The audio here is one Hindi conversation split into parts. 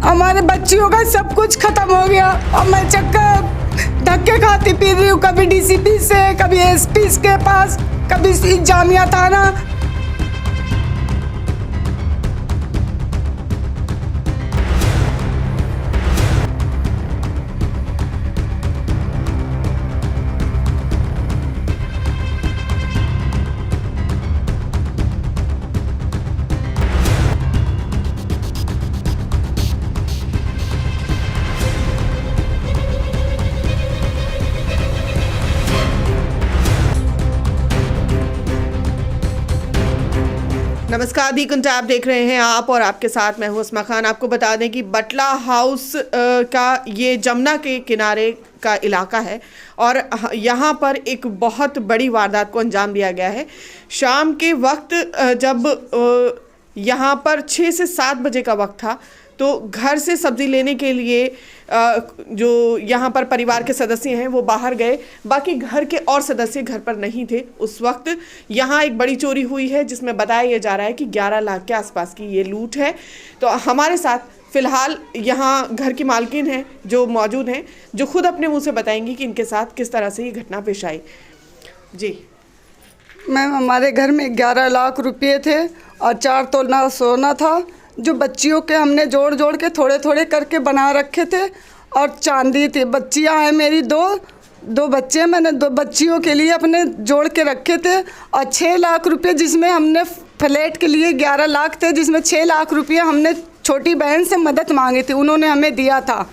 हमारे बच्चियों का सब कुछ खत्म हो गया और मैं चक्कर धक्के खाती पी रही हूँ, कभी डीसीपी से, कभी एसपी के पास, कभी जामिया थाना। नमस्कार, दी कुंट आप देख रहे हैं आप और आपके साथ मैं हूं उस्मा खान। आपको बता दें कि बटला हाउस का ये जमुना के किनारे का इलाका है और यहाँ पर एक बहुत बड़ी वारदात को अंजाम दिया गया है। शाम के वक्त जब यहाँ पर 6 से 7 बजे का वक्त था तो घर से सब्ज़ी लेने के लिए जो यहाँ पर परिवार के सदस्य हैं वो बाहर गए, बाकी घर के और सदस्य घर पर नहीं थे। उस वक्त यहाँ एक बड़ी चोरी हुई है जिसमें बताया यह जा रहा है कि 11 लाख के आसपास की ये लूट है। तो हमारे साथ फ़िलहाल यहाँ घर की मालकिन हैं जो मौजूद हैं, जो खुद अपने मुँह से बताएंगी कि इनके साथ किस तरह से ये घटना पेश आई। जी मैम, हमारे घर में 11 लाख रुपये थे और 4 तोला सोना था, जो बच्चियों के हमने जोड़ जोड़ के थोड़े थोड़े करके बना रखे थे, और चांदी थी। बच्चियां हैं मेरी, दो बच्चे मैंने 2 बच्चियों के लिए अपने जोड़ के रखे थे, और 6 लाख रुपए जिसमें हमने फ्लैट के लिए 11 लाख थे, जिसमें 6 लाख रुपये हमने छोटी बहन से मदद मांगी थी, उन्होंने हमें दिया था।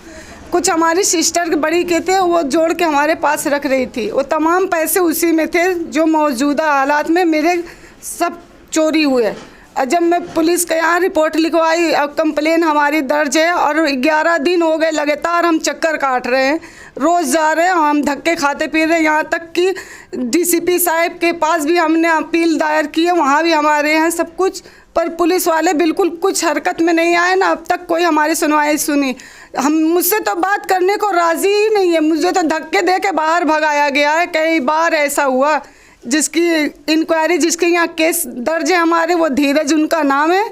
कुछ हमारी सिस्टर बड़ी के थे, वो जोड़ के हमारे पास रख रही थी। वो तमाम पैसे उसी में थे जो मौजूदा हालात में मेरे सब चोरी हुए। जब मैं पुलिस के यहाँ रिपोर्ट लिखवाई, अब कंप्लेन हमारी दर्ज है और 11 दिन हो गए लगातार हम चक्कर काट रहे हैं, रोज़ जा रहे हैं, हम धक्के खाते पी रहे हैं। यहाँ तक कि डीसीपी साहब के पास भी हमने अपील दायर की है, वहाँ भी हमारे यहाँ सब कुछ, पर पुलिस वाले बिल्कुल कुछ हरकत में नहीं आए ना अब तक कोई हमारी सुनवाई सुनी। हम मुझसे तो बात करने को राज़ी ही नहीं है, मुझे तो धक्के दे के बाहर भगाया गया है। कई बार ऐसा हुआ। जिसकी इंक्वायरी, जिसके यहाँ केस दर्ज है हमारे, वो धीरज उनका नाम है,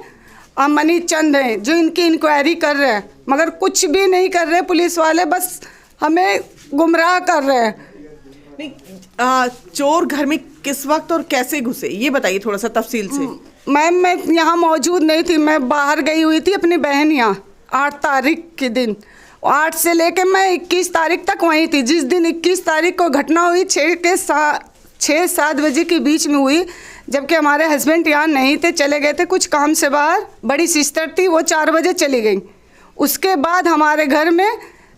और मनीष चंद है जो इनकी इंक्वायरी कर रहे हैं, मगर कुछ भी नहीं कर रहे पुलिस वाले, बस हमें गुमराह कर रहे हैं। नहीं, चोर घर में किस वक्त और कैसे घुसे ये बताइए थोड़ा सा तफसील से। मैम, मैं यहाँ मौजूद नहीं थी, मैं बाहर गई हुई थी अपनी बहन यहाँ 8 तारीख के दिन। 8 से लेके मैं 21 तारीख तक वहीं थी। जिस दिन 21 तारीख को घटना हुई 6-7 बजे के बीच में हुई, जबकि हमारे हस्बैंड यहाँ नहीं थे, चले गए थे कुछ काम से बाहर। बड़ी सिस्टर थी, वो 4 बजे चली गई। उसके बाद हमारे घर में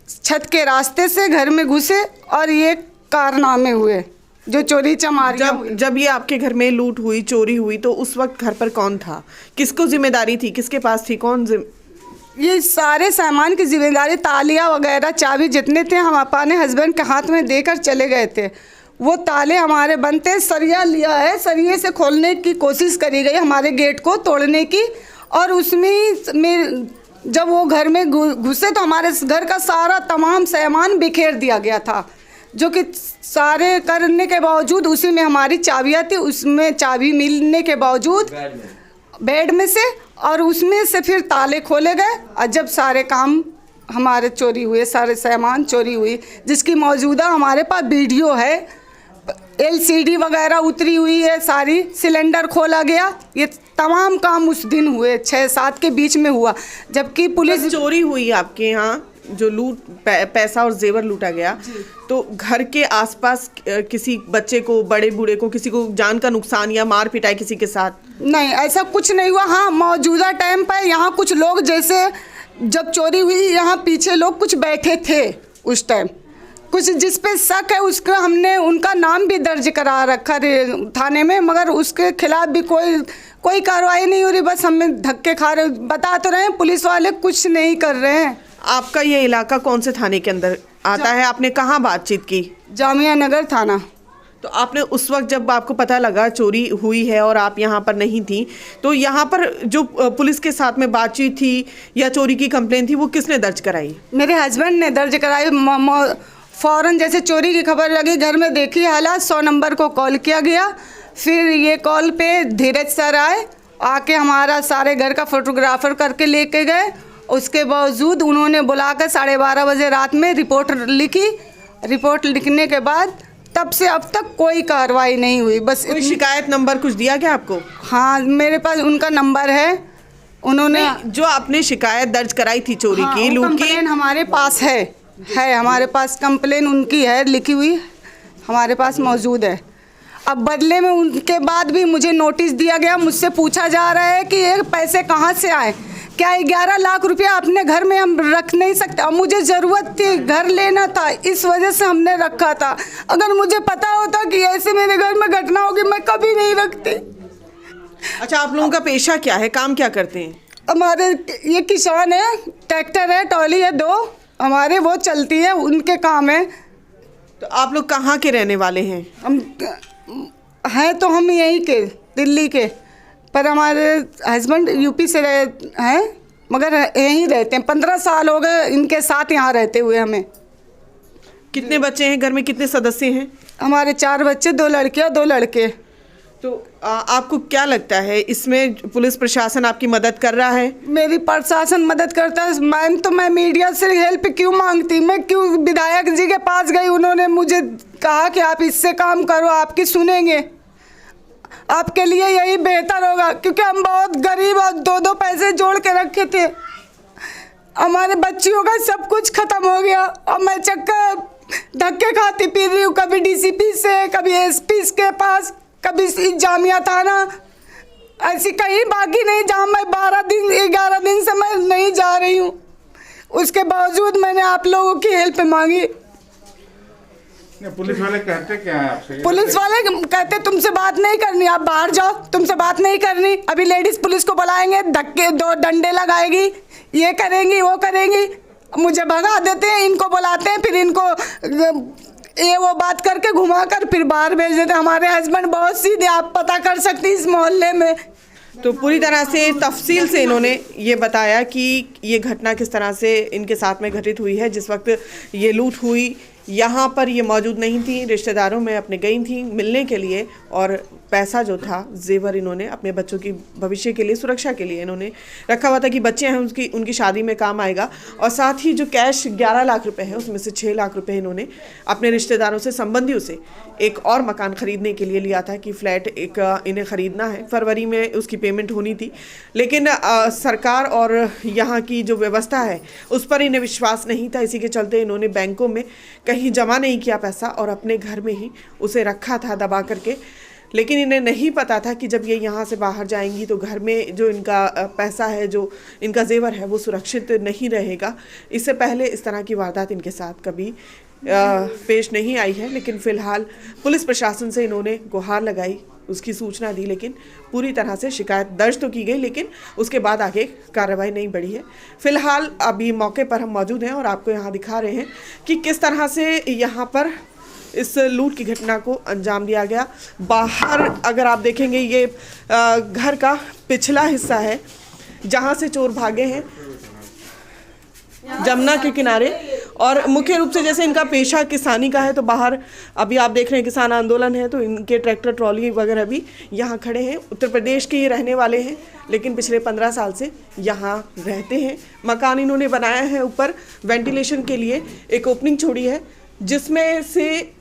छत के रास्ते से घर में घुसे और ये कारनामे हुए जो चोरी चमारियां हुई। जब ये आपके घर में लूट हुई, चोरी हुई, तो उस वक्त घर पर कौन था, किसको जिम्मेदारी थी, किसके पास थी, ये सारे सामान की जिम्मेदारी, तालियां वगैरह चाबी जितने थे हम अपने हस्बैंड के हाथ में देकर चले गए थे। वो ताले हमारे बंद थे, सरिया लिया है, सरिये से खोलने की कोशिश करी गई हमारे गेट को तोड़ने की, और उसमें जब वो घर में घुसे तो हमारे घर का सारा तमाम सामान बिखेर दिया गया था, जो कि सारे करने के बावजूद उसी में हमारी चाबियाँ थी, उसमें चाबी मिलने के बावजूद बेड में से, और उसमें से फिर ताले खोले गए। और जब सारे काम हमारे चोरी हुए, सारे सामान चोरी हुई, जिसकी मौजूदा हमारे पास वीडियो है, LCD वगैरह उतरी हुई है सारी, सिलेंडर खोला गया, ये तमाम काम उस दिन हुए 6-7 के बीच में हुआ। जबकि पुलिस चोरी हुई आपके यहाँ, जो लूट पैसा और जेवर लूटा गया, तो घर के आसपास किसी बच्चे को, बड़े बूढ़े को, किसी को जान का नुकसान या मार पिटाई किसी के साथ? नहीं, ऐसा कुछ नहीं हुआ। हाँ, मौजूदा टाइम पर यहाँ कुछ लोग, जैसे जब चोरी हुई यहाँ पीछे लोग कुछ बैठे थे उस टाइम, कुछ जिस पे शक है उसका हमने उनका नाम भी दर्ज करा रखा थाने में, मगर उसके खिलाफ भी कोई कार्रवाई नहीं हो रही। बस हमें धक्के खा रहे, बता तो रहे हैं पुलिस वाले, कुछ नहीं कर रहे हैं। आपका ये इलाका कौन से थाने के अंदर आता है? आपने कहाँ बातचीत की? जामिया नगर थाना। तो आपने उस वक्त जब आपको पता लगा चोरी हुई है और आप यहाँ पर नहीं थी, तो यहाँ पर जो पुलिस के साथ में बातचीत थी या चोरी की कंप्लेन थी, वो किसने दर्ज कराई? मेरे हस्बैंड ने दर्ज कराई। फ़ौरन जैसे चोरी की खबर लगी, घर में देखी हालात, 100 नंबर को कॉल किया गया। फिर ये कॉल पे धीरज सर आए, आके हमारा सारे घर का फोटोग्राफर करके लेके गए, उसके बावजूद उन्होंने बुलाकर 12:30 बजे रात में रिपोर्ट लिखी। रिपोर्ट लिखने के बाद तब से अब तक कोई कार्रवाई नहीं हुई। बस कोई शिकायत नंबर कुछ दिया क्या आपको? हाँ, मेरे पास उनका नंबर है। उन्होंने जो आपने शिकायत दर्ज कराई थी चोरी हाँ, की, लूट की, कंप्लेन हमारे पास है हमारे पास कंप्लेन उनकी है, लिखी हुई हमारे पास मौजूद है। अब बदले में उनके बाद भी मुझे नोटिस दिया गया, मुझसे पूछा जा रहा है कि ये पैसे कहाँ से आए। क्या 11 लाख रुपया अपने घर में हम रख नहीं सकते? अब मुझे ज़रूरत थी, घर लेना था, इस वजह से हमने रखा था। अगर मुझे पता होता कि ऐसे मेरे घर में घटना होगी, मैं कभी नहीं रखती। अच्छा, आप लोगों का पेशा क्या है, काम क्या करते हैं? हमारे ये किसान है, ट्रैक्टर है, ट्रॉली है 2 हमारे, वो चलती है, उनके काम है। तो आप लोग कहाँ के रहने वाले हैं? हम हैं तो हम यहीं के, दिल्ली के, पर हमारे हस्बैंड यूपी से हैं, मगर यहीं रहते हैं। 15 साल हो गए इनके साथ यहाँ रहते हुए हमें। कितने बच्चे हैं घर में, कितने सदस्य हैं? हमारे 4 बच्चे, 2 लड़कियाँ 2 लड़के। तो आपको क्या लगता है, इसमें पुलिस प्रशासन आपकी मदद कर रहा है? मेरी प्रशासन मदद करता है मैम, तो मैं मीडिया से हेल्प क्यों मांगती? मैं क्यों विधायक जी के पास गई? उन्होंने मुझे कहा कि आप इससे काम करो, आपकी सुनेंगे, आपके लिए यही बेहतर होगा, क्योंकि हम बहुत गरीब और 2-2 पैसे जोड़ के रखे थे। हमारे बच्चियों का सब कुछ खत्म हो गया और मैं चक्कर धक्के खाती फिर रही हूँ, कभी डीसीपी से, कभी एसपी के पास, कभी जामिया थाना, ऐसी कहीं बाकी नहीं जहाँ मैं 11 दिन से मैं नहीं जा रही हूँ। उसके बावजूद मैंने आप लोगों की हेल्प मांगी। पुलिस वाले कहते क्या है आपसे? पुलिस वाले कहते तुमसे बात नहीं करनी, आप बाहर जाओ, तुमसे बात नहीं करनी। अभी लेडीज पुलिस को बुलाएंगे, धक्के 2 डंडे लगाएगी, ये करेंगी वो करेंगी, मुझे भगा देते हैं, इनको बुलाते हैं, फिर इनको ये वो बात करके घुमा कर फिर बाहर भेज देते। हमारे हस्बैंड बहुत सीधे, आप पता कर सकती इस मोहल्ले में। तो पूरी तरह से तफसील से इन्होंने ये बताया कि ये घटना किस तरह से इनके साथ में घटित हुई है। जिस वक्त ये लूट हुई, यहाँ पर ये मौजूद नहीं थी, रिश्तेदारों में अपने गई थी मिलने के लिए, और पैसा जो था, जेवर, इन्होंने अपने बच्चों की भविष्य के लिए, सुरक्षा के लिए इन्होंने रखा हुआ था कि बच्चे हैं उनकी शादी में काम आएगा। और साथ ही जो कैश 11 लाख रुपए है, उसमें से 6 लाख रुपए इन्होंने अपने रिश्तेदारों से, संबंधियों से एक और मकान खरीदने के लिए लिया था कि फ्लैट एक इन्हें ख़रीदना है। फरवरी में उसकी पेमेंट होनी थी, लेकिन सरकार और यहाँ की जो व्यवस्था है उस पर इन्हें विश्वास नहीं था। इसी के चलते इन्होंने बैंकों में कहीं जमा नहीं किया पैसा और अपने घर में ही उसे रखा था दबा करके। लेकिन इन्हें नहीं पता था कि जब ये यहाँ से बाहर जाएंगी तो घर में जो इनका पैसा है, जो इनका जेवर है, वो सुरक्षित नहीं रहेगा। इससे पहले इस तरह की वारदात इनके साथ कभी पेश नहीं आई है। लेकिन फ़िलहाल पुलिस प्रशासन से इन्होंने गुहार लगाई, उसकी सूचना दी, लेकिन पूरी तरह से शिकायत दर्ज तो की गई, लेकिन उसके बाद आगे कार्रवाई नहीं बढ़ी है। फ़िलहाल अभी मौके पर हम मौजूद हैं और आपको यहाँ दिखा रहे हैं कि किस तरह से यहाँ पर इस लूट की घटना को अंजाम दिया गया। बाहर अगर आप देखेंगे, ये घर का पिछला हिस्सा है जहाँ से चोर भागे हैं, जमुना के किनारे। और मुख्य रूप से जैसे इनका पेशा किसानी का है, तो बाहर अभी आप देख रहे हैं किसान आंदोलन है, तो इनके ट्रैक्टर ट्रॉली वगैरह भी यहाँ खड़े हैं। उत्तर प्रदेश के ये रहने वाले हैं, लेकिन पिछले 15 साल से यहाँ रहते हैं। मकान इन्होंने बनाया है, ऊपर वेंटिलेशन के लिए एक ओपनिंग छोड़ी है, जिसमें से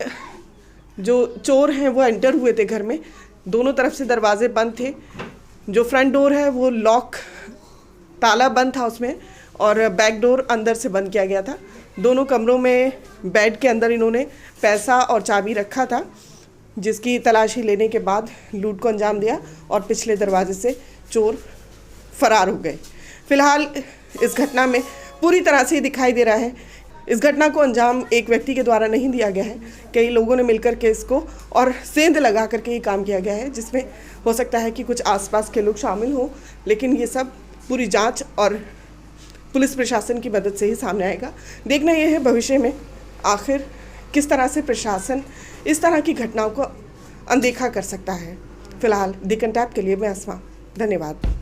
जो चोर हैं वो एंटर हुए थे घर में। दोनों तरफ से दरवाजे बंद थे, जो फ्रंट डोर है वो लॉक, ताला बंद था उसमें, और बैक डोर अंदर से बंद किया गया था। दोनों कमरों में बेड के अंदर इन्होंने पैसा और चाबी रखा था, जिसकी तलाशी लेने के बाद लूट को अंजाम दिया और पिछले दरवाजे से चोर फरार हो गए। फिलहाल इस घटना में पूरी तरह से दिखाई दे रहा है, इस घटना को अंजाम एक व्यक्ति के द्वारा नहीं दिया गया है, कई लोगों ने मिलकर के इसको और सेंध लगा करके ये काम किया गया है, जिसमें हो सकता है कि कुछ आसपास के लोग शामिल हों। लेकिन ये सब पूरी जांच और पुलिस प्रशासन की मदद से ही सामने आएगा। देखना यह है भविष्य में आखिर किस तरह से प्रशासन इस तरह की घटनाओं को अनदेखा कर सकता है। फिलहाल दी कंटैक्ट के लिए मैं अस्मा, धन्यवाद।